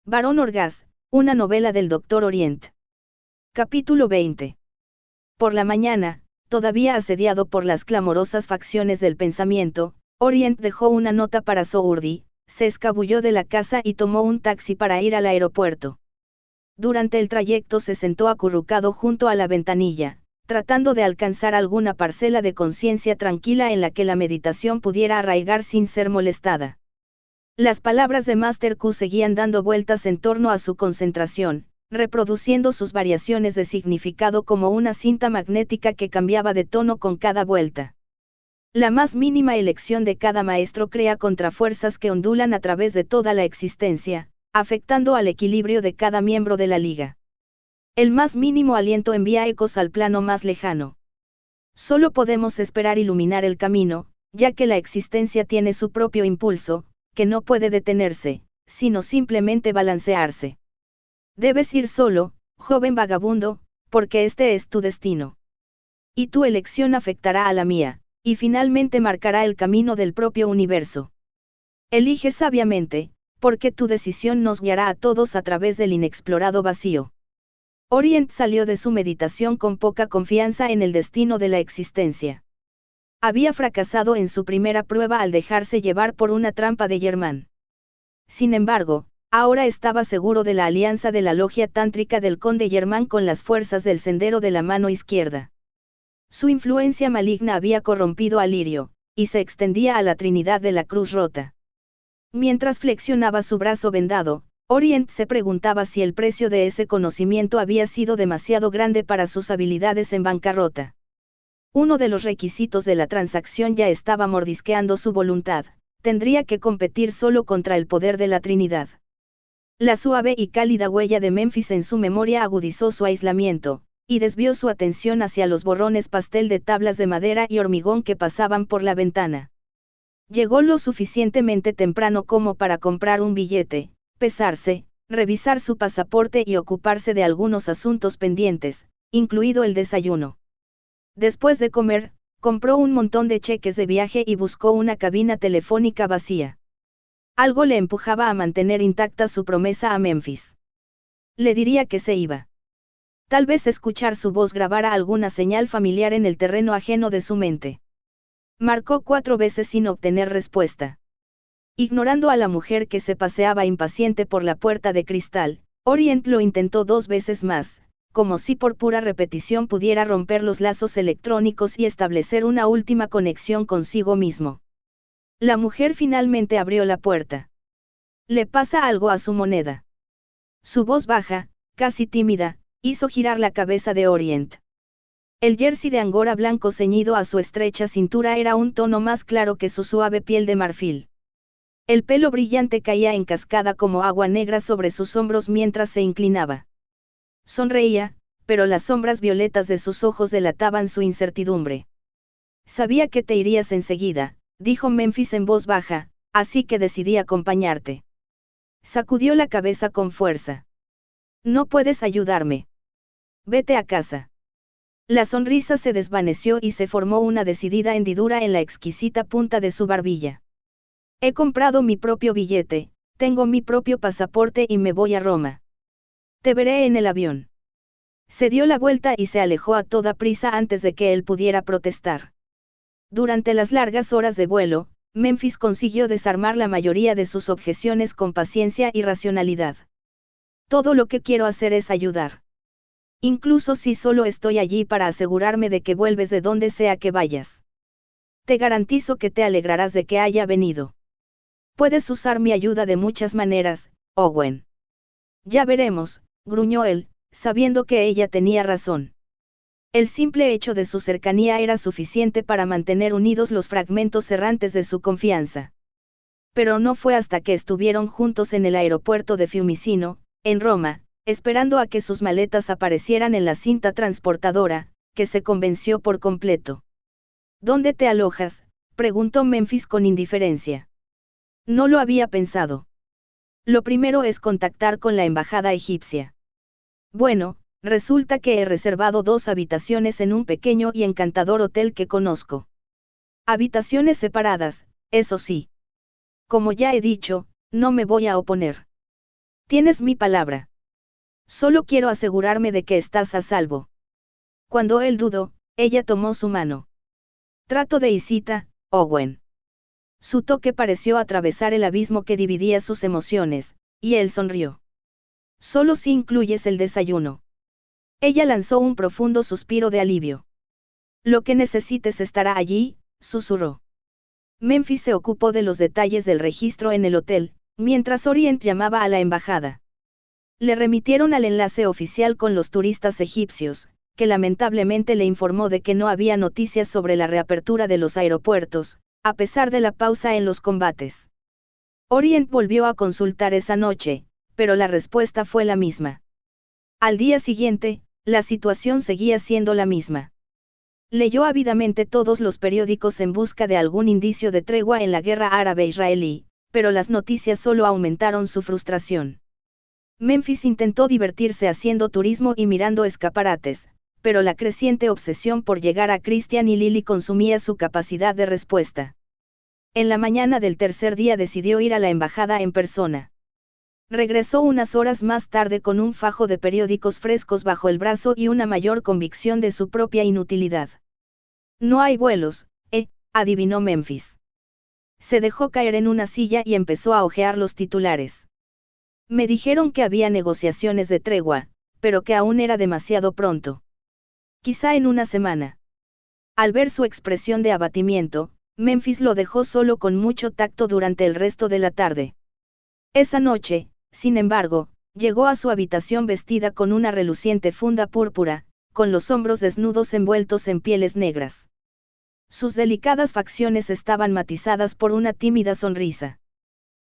Barón Orgaz, una novela del Dr. Orient. Capítulo 20. Por la mañana, todavía asediado por las clamorosas facciones del pensamiento, Orient dejó una nota para Sourdi, se escabulló de la casa y tomó un taxi para ir al aeropuerto. Durante el trayecto se sentó acurrucado junto a la ventanilla, tratando de alcanzar alguna parcela de conciencia tranquila en la que la meditación pudiera arraigar sin ser molestada. Las palabras de Master Q seguían dando vueltas en torno a su concentración, reproduciendo sus variaciones de significado como una cinta magnética que cambiaba de tono con cada vuelta. La más mínima elección de cada maestro crea contrafuerzas que ondulan a través de toda la existencia, afectando al equilibrio de cada miembro de la liga. El más mínimo aliento envía ecos al plano más lejano. Solo podemos esperar iluminar el camino, ya que la existencia tiene su propio impulso, que no puede detenerse, sino simplemente balancearse. Debes ir solo, joven vagabundo, porque este es tu destino. Y tu elección afectará a la mía, y finalmente marcará el camino del propio universo. Elige sabiamente, porque tu decisión nos guiará a todos a través del inexplorado vacío. Orient salió de su meditación con poca confianza en el destino de la existencia. Había fracasado en su primera prueba al dejarse llevar por una trampa de Germán. Sin embargo, ahora estaba seguro de la alianza de la logia tántrica del conde Germán con las fuerzas del sendero de la mano izquierda. Su influencia maligna había corrompido a Lirio, y se extendía a la Trinidad de la Cruz Rota. Mientras flexionaba su brazo vendado, Orient se preguntaba si el precio de ese conocimiento había sido demasiado grande para sus habilidades en bancarrota. Uno de los requisitos de la transacción ya estaba mordisqueando su voluntad, tendría que competir solo contra el poder de la Trinidad. La suave y cálida huella de Memphis en su memoria agudizó su aislamiento, y desvió su atención hacia los borrones pastel de tablas de madera y hormigón que pasaban por la ventana. Llegó lo suficientemente temprano como para comprar un billete, pesarse, revisar su pasaporte y ocuparse de algunos asuntos pendientes, incluido el desayuno. Después de comer, compró un montón de cheques de viaje y buscó una cabina telefónica vacía. Algo le empujaba a mantener intacta su promesa a Memphis. Le diría que se iba. Tal vez escuchar su voz grabara alguna señal familiar en el terreno ajeno de su mente. Marcó 4 veces sin obtener respuesta. Ignorando a la mujer que se paseaba impaciente por la puerta de cristal, Orient lo intentó 2 veces más, como si por pura repetición pudiera romper los lazos electrónicos y establecer una última conexión consigo mismo. La mujer finalmente abrió la puerta. ¿Le pasa algo a su moneda? Su voz baja, casi tímida, hizo girar la cabeza de Orient. El jersey de angora blanco ceñido a su estrecha cintura era un tono más claro que su suave piel de marfil. El pelo brillante caía en cascada como agua negra sobre sus hombros mientras se inclinaba. Sonreía, pero las sombras violetas de sus ojos delataban su incertidumbre. Sabía que te irías enseguida, dijo Memphis en voz baja, así que decidí acompañarte. Sacudió la cabeza con fuerza. No puedes ayudarme. Vete a casa. La sonrisa se desvaneció y se formó una decidida hendidura en la exquisita punta de su barbilla. He comprado mi propio billete, tengo mi propio pasaporte y me voy a Roma. Te veré en el avión. Se dio la vuelta y se alejó a toda prisa antes de que él pudiera protestar. Durante las largas horas de vuelo, Memphis consiguió desarmar la mayoría de sus objeciones con paciencia y racionalidad. Todo lo que quiero hacer es ayudar. Incluso si solo estoy allí para asegurarme de que vuelves de donde sea que vayas. Te garantizo que te alegrarás de que haya venido. Puedes usar mi ayuda de muchas maneras, Owen. Ya veremos, gruñó él, sabiendo que ella tenía razón. El simple hecho de su cercanía era suficiente para mantener unidos los fragmentos errantes de su confianza. Pero no fue hasta que estuvieron juntos en el aeropuerto de Fiumicino, en Roma, esperando a que sus maletas aparecieran en la cinta transportadora, que se convenció por completo. ¿Dónde te alojas?, preguntó Memphis con indiferencia. No lo había pensado. Lo primero es contactar con la embajada egipcia. Bueno, resulta que he reservado 2 habitaciones en un pequeño y encantador hotel que conozco. Habitaciones separadas, eso sí. Como ya he dicho, no me voy a oponer. Tienes mi palabra. Solo quiero asegurarme de que estás a salvo. Cuando él dudó, ella tomó su mano. Trato de Isita, Owen. Su toque pareció atravesar el abismo que dividía sus emociones, y él sonrió. Solo si incluyes el desayuno. Ella lanzó un profundo suspiro de alivio. Lo que necesites estará allí, susurró. Memphis se ocupó de los detalles del registro en el hotel, mientras Orient llamaba a la embajada. Le remitieron al enlace oficial con los turistas egipcios, que lamentablemente le informó de que no había noticias sobre la reapertura de los aeropuertos, a pesar de la pausa en los combates. Orient volvió a consultar esa noche, pero la respuesta fue la misma. Al día siguiente, la situación seguía siendo la misma. Leyó ávidamente todos los periódicos en busca de algún indicio de tregua en la guerra árabe-israelí, pero las noticias solo aumentaron su frustración. Memphis intentó divertirse haciendo turismo y mirando escaparates, pero la creciente obsesión por llegar a Christian y Lily consumía su capacidad de respuesta. En la mañana del tercer día decidió ir a la embajada en persona. Regresó unas horas más tarde con un fajo de periódicos frescos bajo el brazo y una mayor convicción de su propia inutilidad. No hay vuelos, adivinó Memphis. Se dejó caer en una silla y empezó a hojear los titulares. Me dijeron que había negociaciones de tregua, pero que aún era demasiado pronto. Quizá en una semana. Al ver su expresión de abatimiento, Memphis lo dejó solo con mucho tacto durante el resto de la tarde. Esa noche, sin embargo, llegó a su habitación vestida con una reluciente funda púrpura, con los hombros desnudos envueltos en pieles negras. Sus delicadas facciones estaban matizadas por una tímida sonrisa.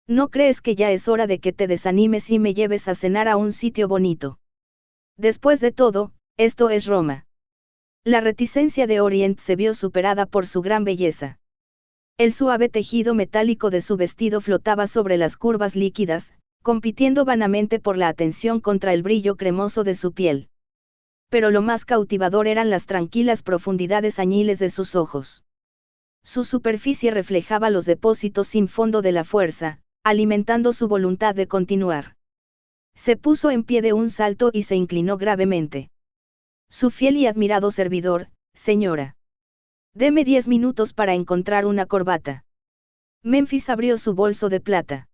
¿No crees que ya es hora de que te desanimes y me lleves a cenar a un sitio bonito? Después de todo, esto es Roma. La reticencia de Orient se vio superada por su gran belleza. El suave tejido metálico de su vestido flotaba sobre las curvas líquidas, compitiendo vanamente por la atención contra el brillo cremoso de su piel. Pero lo más cautivador eran las tranquilas profundidades añiles de sus ojos. Su superficie reflejaba los depósitos sin fondo de la fuerza, alimentando su voluntad de continuar. Se puso en pie de un salto y se inclinó gravemente. Su fiel y admirado servidor, señora. Deme 10 minutos para encontrar una corbata. Memphis abrió su bolso de plata.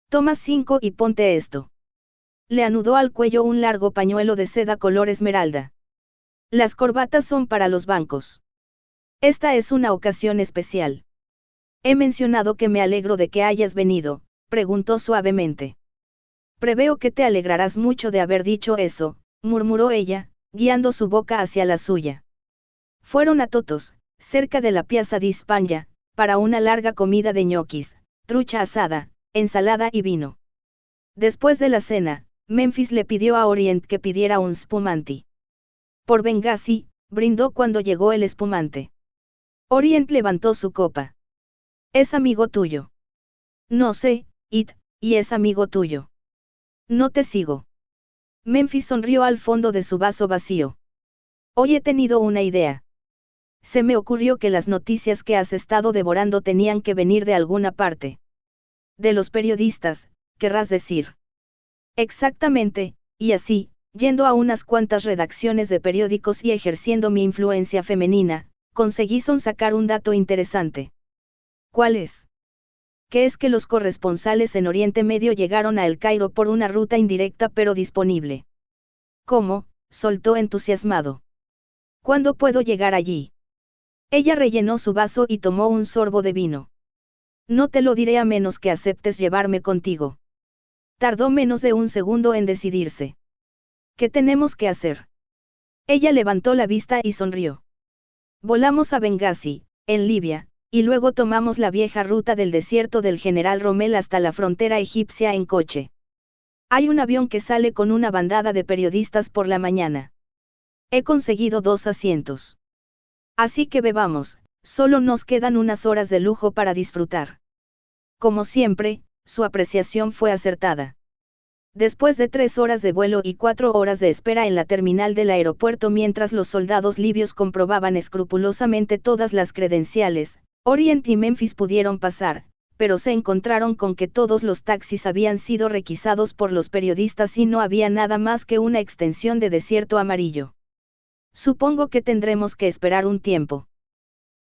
Toma 5 y ponte esto. Le anudó al cuello un largo pañuelo de seda color esmeralda. Las corbatas son para los bancos. Esta es una ocasión especial. He mencionado que me alegro de que hayas venido, preguntó suavemente. Preveo que te alegrarás mucho de haber dicho eso, murmuró ella, guiando su boca hacia la suya. Fueron a Totos, cerca de la Piazza di Spagna, para una larga comida de ñoquis, trucha asada, ensalada y vino. Después de la cena, Memphis le pidió a Orient que pidiera un spumante. Por Benghazi, brindó cuando llegó el espumante. Orient levantó su copa. ¿Es amigo tuyo? No sé, y es amigo tuyo. No te sigo. Memphis sonrió al fondo de su vaso vacío. Hoy he tenido una idea. Se me ocurrió que las noticias que has estado devorando tenían que venir de alguna parte. De los periodistas, querrás decir. Exactamente, y así, yendo a unas cuantas redacciones de periódicos y ejerciendo mi influencia femenina, conseguí sonsacar un dato interesante. ¿Cuál es? Que es que los corresponsales en Oriente Medio llegaron a El Cairo por una ruta indirecta pero disponible. ¿Cómo?, soltó entusiasmado. ¿Cuándo puedo llegar allí? Ella rellenó su vaso y tomó un sorbo de vino. No te lo diré a menos que aceptes llevarme contigo. Tardó menos de un segundo en decidirse. ¿Qué tenemos que hacer? Ella levantó la vista y sonrió. Volamos a Benghazi, en Libia, y luego tomamos la vieja ruta del desierto del General Rommel hasta la frontera egipcia en coche. Hay un avión que sale con una bandada de periodistas por la mañana. He conseguido 2 asientos. Así que bebamos, solo nos quedan unas horas de lujo para disfrutar. Como siempre, su apreciación fue acertada. Después de 3 horas de vuelo y 4 horas de espera en la terminal del aeropuerto mientras los soldados libios comprobaban escrupulosamente todas las credenciales, Orient y Memphis pudieron pasar, pero se encontraron con que todos los taxis habían sido requisados por los periodistas y no había nada más que una extensión de desierto amarillo. Supongo que tendremos que esperar un tiempo.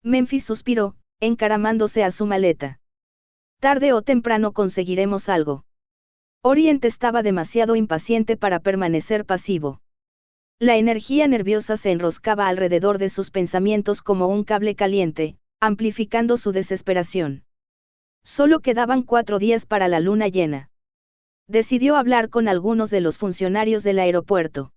Memphis suspiró, encaramándose a su maleta. Tarde o temprano conseguiremos algo. Orient estaba demasiado impaciente para permanecer pasivo. La energía nerviosa se enroscaba alrededor de sus pensamientos como un cable caliente, amplificando su desesperación. Solo quedaban 4 días para la luna llena. Decidió hablar con algunos de los funcionarios del aeropuerto.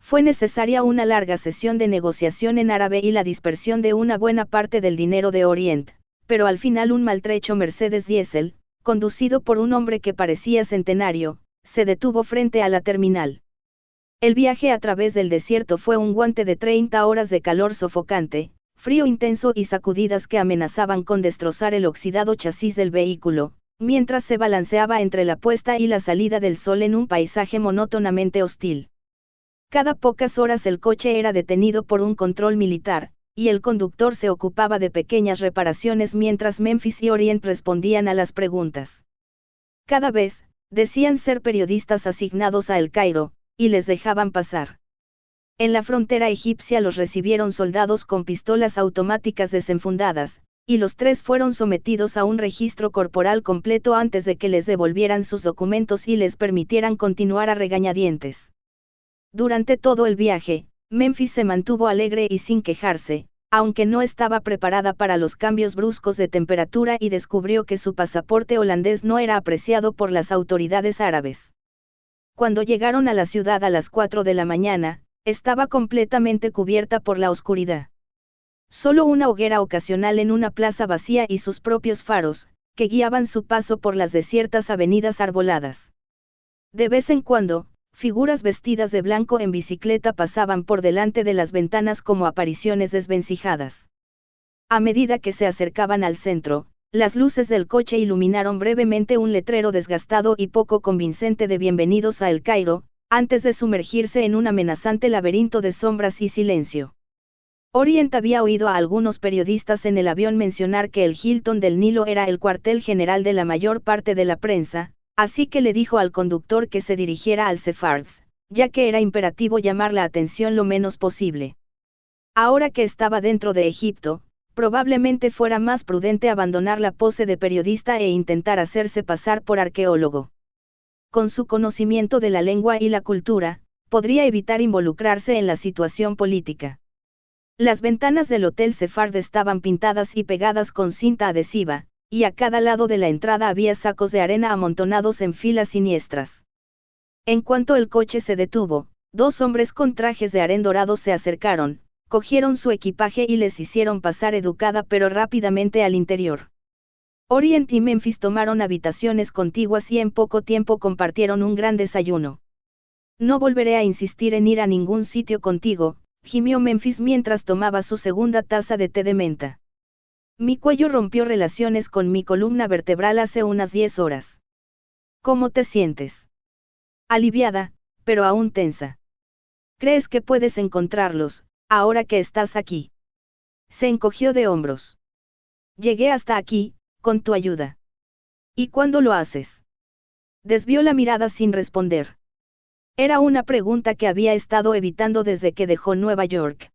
Fue necesaria una larga sesión de negociación en árabe y la dispersión de una buena parte del dinero de Orient, pero al final un maltrecho Mercedes Diesel, conducido por un hombre que parecía centenario, se detuvo frente a la terminal. El viaje a través del desierto fue un guante de 30 horas de calor sofocante, frío intenso y sacudidas que amenazaban con destrozar el oxidado chasis del vehículo, mientras se balanceaba entre la puesta y la salida del sol en un paisaje monótonamente hostil. Cada pocas horas el coche era detenido por un control militar, y el conductor se ocupaba de pequeñas reparaciones mientras Memphis y Orient respondían a las preguntas. Cada vez, decían ser periodistas asignados a El Cairo, y les dejaban pasar. En la frontera egipcia los recibieron soldados con pistolas automáticas desenfundadas, y los 3 fueron sometidos a un registro corporal completo antes de que les devolvieran sus documentos y les permitieran continuar a regañadientes. Durante todo el viaje, Memphis se mantuvo alegre y sin quejarse, aunque no estaba preparada para los cambios bruscos de temperatura y descubrió que su pasaporte holandés no era apreciado por las autoridades árabes. Cuando llegaron a la ciudad a las 4 de la mañana, estaba completamente cubierta por la oscuridad. Solo una hoguera ocasional en una plaza vacía y sus propios faros, que guiaban su paso por las desiertas avenidas arboladas. De vez en cuando, figuras vestidas de blanco en bicicleta pasaban por delante de las ventanas como apariciones desvencijadas. A medida que se acercaban al centro, las luces del coche iluminaron brevemente un letrero desgastado y poco convincente de Bienvenidos a El Cairo, antes de sumergirse en un amenazante laberinto de sombras y silencio. Orient había oído a algunos periodistas en el avión mencionar que el Hilton del Nilo era el cuartel general de la mayor parte de la prensa, así que le dijo al conductor que se dirigiera al Sephards, ya que era imperativo llamar la atención lo menos posible. Ahora que estaba dentro de Egipto, probablemente fuera más prudente abandonar la pose de periodista e intentar hacerse pasar por arqueólogo. Con su conocimiento de la lengua y la cultura, podría evitar involucrarse en la situación política. Las ventanas del Hotel Sefard estaban pintadas y pegadas con cinta adhesiva, y a cada lado de la entrada había sacos de arena amontonados en filas siniestras. En cuanto el coche se detuvo, 2 hombres con trajes de harén dorados se acercaron, cogieron su equipaje y les hicieron pasar educada pero rápidamente al interior. Orient y Memphis tomaron habitaciones contiguas y en poco tiempo compartieron un gran desayuno. No volveré a insistir en ir a ningún sitio contigo, gimió Memphis mientras tomaba su segunda taza de té de menta. Mi cuello rompió relaciones con mi columna vertebral hace unas 10 horas. ¿Cómo te sientes? Aliviada, pero aún tensa. ¿Crees que puedes encontrarlos, ahora que estás aquí? Se encogió de hombros. Llegué hasta aquí, con tu ayuda. ¿Y cuándo lo haces? Desvió la mirada sin responder. Era una pregunta que había estado evitando desde que dejó Nueva York.